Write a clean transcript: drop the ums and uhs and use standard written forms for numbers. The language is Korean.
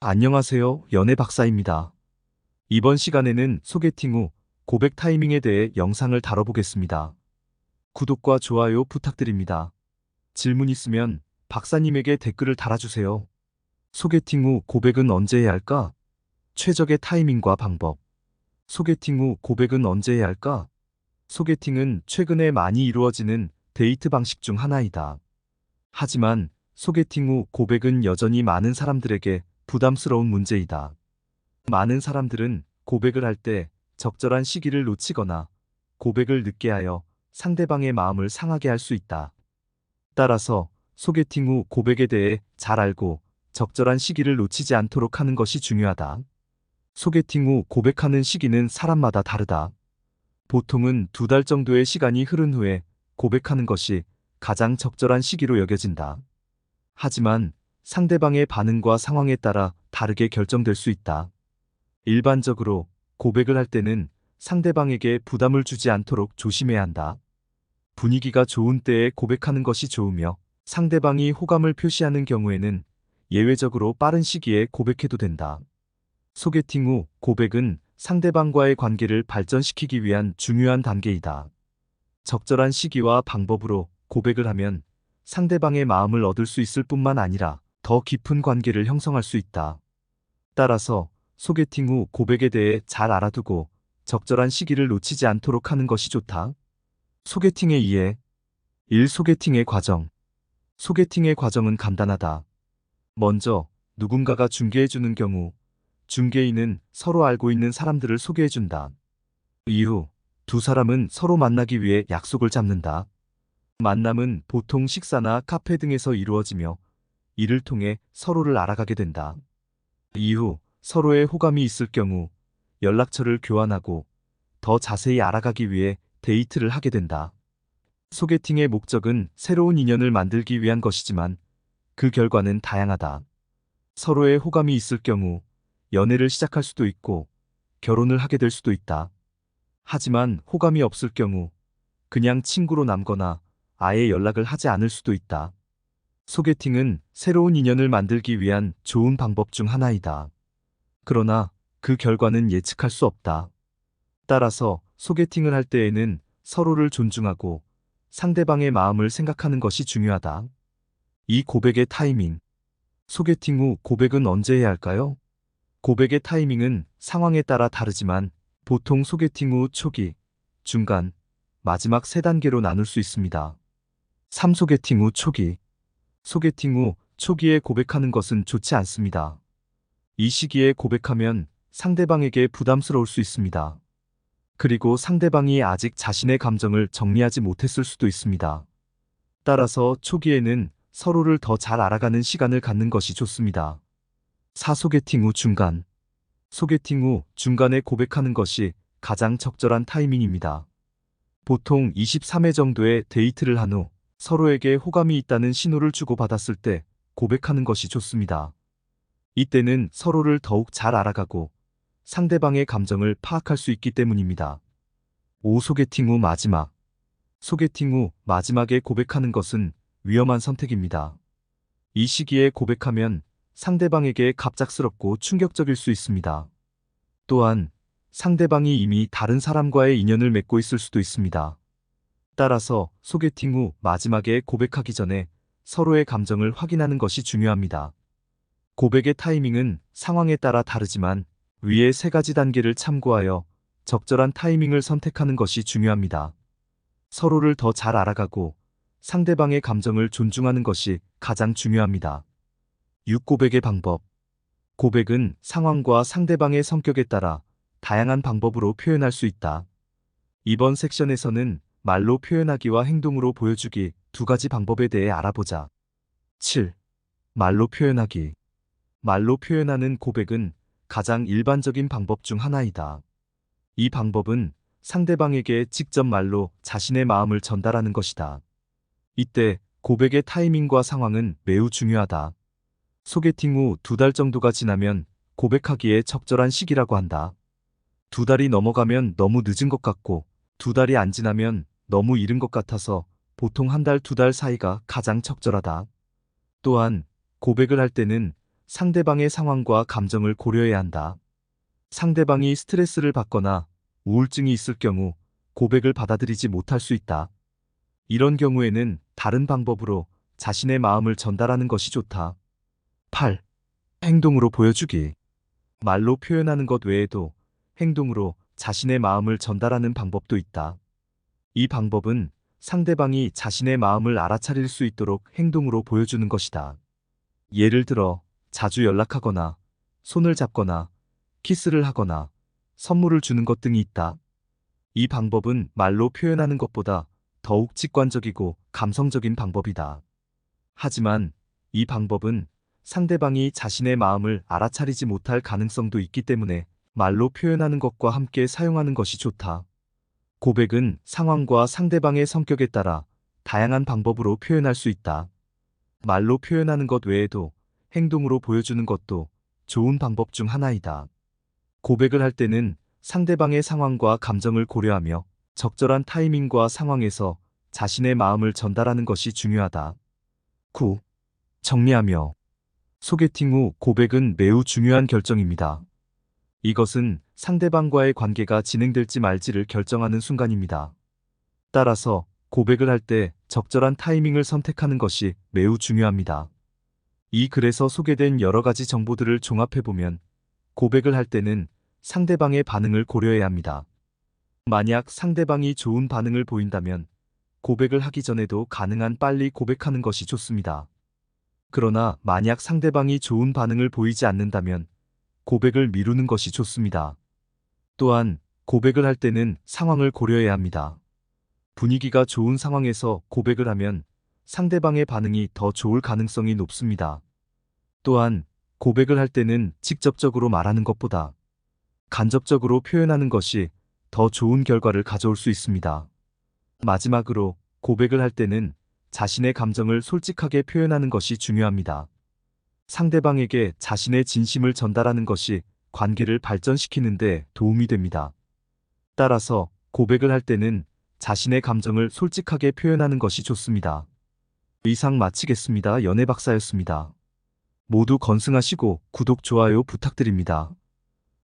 안녕하세요. 연애 박사입니다. 이번 시간에는 소개팅 후 고백 타이밍에 대해 영상을 다뤄보겠습니다. 구독과 좋아요 부탁드립니다. 질문 있으면 박사님에게 댓글을 달아주세요. 소개팅 후 고백은 언제 해야 할까? 최적의 타이밍과 방법. 소개팅 후 고백은 언제 해야 할까? 소개팅은 최근에 많이 이루어지는 데이트 방식 중 하나이다. 하지만 소개팅 후 고백은 여전히 많은 사람들에게 부담스러운 문제이다. 많은 사람들은 고백을 할 때 적절한 시기를 놓치거나 고백을 늦게 하여 상대방의 마음을 상하게 할 수 있다. 따라서 소개팅 후 고백에 대해 잘 알고 적절한 시기를 놓치지 않도록 하는 것이 중요하다. 소개팅 후 고백하는 시기는 사람마다 다르다. 보통은 2달 정도의 시간이 흐른 후에 고백하는 것이 가장 적절한 시기로 여겨진다. 하지만 상대방의 반응과 상황에 따라 다르게 결정될 수 있다. 일반적으로 고백을 할 때는 상대방에게 부담을 주지 않도록 조심해야 한다. 분위기가 좋은 때에 고백하는 것이 좋으며 상대방이 호감을 표시하는 경우에는 예외적으로 빠른 시기에 고백해도 된다. 소개팅 후 고백은 상대방과의 관계를 발전시키기 위한 중요한 단계이다. 적절한 시기와 방법으로 고백을 하면 상대방의 마음을 얻을 수 있을 뿐만 아니라 더 깊은 관계를 형성할 수 있다. 따라서 소개팅 후 고백에 대해 잘 알아두고 적절한 시기를 놓치지 않도록 하는 것이 좋다. 소개팅의 이해. 1. 소개팅의 과정. 소개팅의 과정은 간단하다. 먼저 누군가가 중개해주는 경우 중개인은 서로 알고 있는 사람들을 소개해준다. 이후 두 사람은 서로 만나기 위해 약속을 잡는다. 만남은 보통 식사나 카페 등에서 이루어지며 이를 통해 서로를 알아가게 된다. 이후 서로의 호감이 있을 경우 연락처를 교환하고 더 자세히 알아가기 위해 데이트를 하게 된다. 소개팅의 목적은 새로운 인연을 만들기 위한 것이지만 그 결과는 다양하다. 서로의 호감이 있을 경우 연애를 시작할 수도 있고 결혼을 하게 될 수도 있다. 하지만 호감이 없을 경우 그냥 친구로 남거나 아예 연락을 하지 않을 수도 있다. 소개팅은 새로운 인연을 만들기 위한 좋은 방법 중 하나이다. 그러나 그 결과는 예측할 수 없다. 따라서 소개팅을 할 때에는 서로를 존중하고 상대방의 마음을 생각하는 것이 중요하다. 이 고백의 타이밍. 소개팅 후 고백은 언제 해야 할까요? 고백의 타이밍은 상황에 따라 다르지만 보통 소개팅 후 초기, 중간, 마지막 3단계로 나눌 수 있습니다. 3. 소개팅 후 초기. 소개팅 후 초기에 고백하는 것은 좋지 않습니다. 이 시기에 고백하면 상대방에게 부담스러울 수 있습니다. 그리고 상대방이 아직 자신의 감정을 정리하지 못했을 수도 있습니다. 따라서 초기에는 서로를 더 잘 알아가는 시간을 갖는 것이 좋습니다. 4. 소개팅 후 중간. 소개팅 후 중간에 고백하는 것이 가장 적절한 타이밍입니다. 보통 23회 정도의 데이트를 한 후 서로에게 호감이 있다는 신호를 주고받았을 때 고백하는 것이 좋습니다. 이때는 서로를 더욱 잘 알아가고 상대방의 감정을 파악할 수 있기 때문입니다. 5. 소개팅 후 마지막. 소개팅 후 마지막에 고백하는 것은 위험한 선택입니다. 이 시기에 고백하면 상대방에게 갑작스럽고 충격적일 수 있습니다. 또한 상대방이 이미 다른 사람과의 인연을 맺고 있을 수도 있습니다. 따라서 소개팅 후 마지막에 고백하기 전에 서로의 감정을 확인하는 것이 중요합니다. 고백의 타이밍은 상황에 따라 다르지만 위의 3가지 단계를 참고하여 적절한 타이밍을 선택하는 것이 중요합니다. 서로를 더 잘 알아가고 상대방의 감정을 존중하는 것이 가장 중요합니다. 6. 고백의 방법. 고백은 상황과 상대방의 성격에 따라 다양한 방법으로 표현할 수 있다. 이번 섹션에서는 말로 표현하기와 행동으로 보여주기 2가지 방법에 대해 알아보자. 7. 말로 표현하기. 말로 표현하는 고백은 가장 일반적인 방법 중 하나이다. 이 방법은 상대방에게 직접 말로 자신의 마음을 전달하는 것이다. 이때 고백의 타이밍과 상황은 매우 중요하다. 소개팅 후 2달 정도가 지나면 고백하기에 적절한 시기라고 한다. 2달이 넘어가면 너무 늦은 것 같고 2달이 안 지나면 너무 이른 것 같아서 보통 1달, 2달 사이가 가장 적절하다. 또한 고백을 할 때는 상대방의 상황과 감정을 고려해야 한다. 상대방이 스트레스를 받거나 우울증이 있을 경우 고백을 받아들이지 못할 수 있다. 이런 경우에는 다른 방법으로 자신의 마음을 전달하는 것이 좋다. 8. 행동으로 보여주기. 말로 표현하는 것 외에도 행동으로 자신의 마음을 전달하는 방법도 있다. 이 방법은 상대방이 자신의 마음을 알아차릴 수 있도록 행동으로 보여주는 것이다. 예를 들어 자주 연락하거나 손을 잡거나 키스를 하거나 선물을 주는 것 등이 있다. 이 방법은 말로 표현하는 것보다 더욱 직관적이고 감성적인 방법이다. 하지만 이 방법은 상대방이 자신의 마음을 알아차리지 못할 가능성도 있기 때문에 말로 표현하는 것과 함께 사용하는 것이 좋다. 고백은 상황과 상대방의 성격에 따라 다양한 방법으로 표현할 수 있다. 말로 표현하는 것 외에도 행동으로 보여주는 것도 좋은 방법 중 하나이다. 고백을 할 때는 상대방의 상황과 감정을 고려하며 적절한 타이밍과 상황에서 자신의 마음을 전달하는 것이 중요하다. 9. 정리하며. 소개팅 후 고백은 매우 중요한 결정입니다. 이것은 상대방과의 관계가 진행될지 말지를 결정하는 순간입니다. 따라서 고백을 할 때 적절한 타이밍을 선택하는 것이 매우 중요합니다. 이 글에서 소개된 여러 가지 정보들을 종합해보면 고백을 할 때는 상대방의 반응을 고려해야 합니다. 만약 상대방이 좋은 반응을 보인다면 고백을 하기 전에도 가능한 빨리 고백하는 것이 좋습니다. 그러나 만약 상대방이 좋은 반응을 보이지 않는다면 고백을 미루는 것이 좋습니다. 또한 고백을 할 때는 상황을 고려해야 합니다. 분위기가 좋은 상황에서 고백을 하면 상대방의 반응이 더 좋을 가능성이 높습니다. 또한 고백을 할 때는 직접적으로 말하는 것보다 간접적으로 표현하는 것이 더 좋은 결과를 가져올 수 있습니다. 마지막으로 고백을 할 때는 자신의 감정을 솔직하게 표현하는 것이 중요합니다. 상대방에게 자신의 진심을 전달하는 것이 관계를 발전시키는 데 도움이 됩니다. 따라서 고백을 할 때는 자신의 감정을 솔직하게 표현하는 것이 좋습니다. 이상 마치겠습니다. 연애박사였습니다. 모두 건승하시고 구독, 좋아요 부탁드립니다.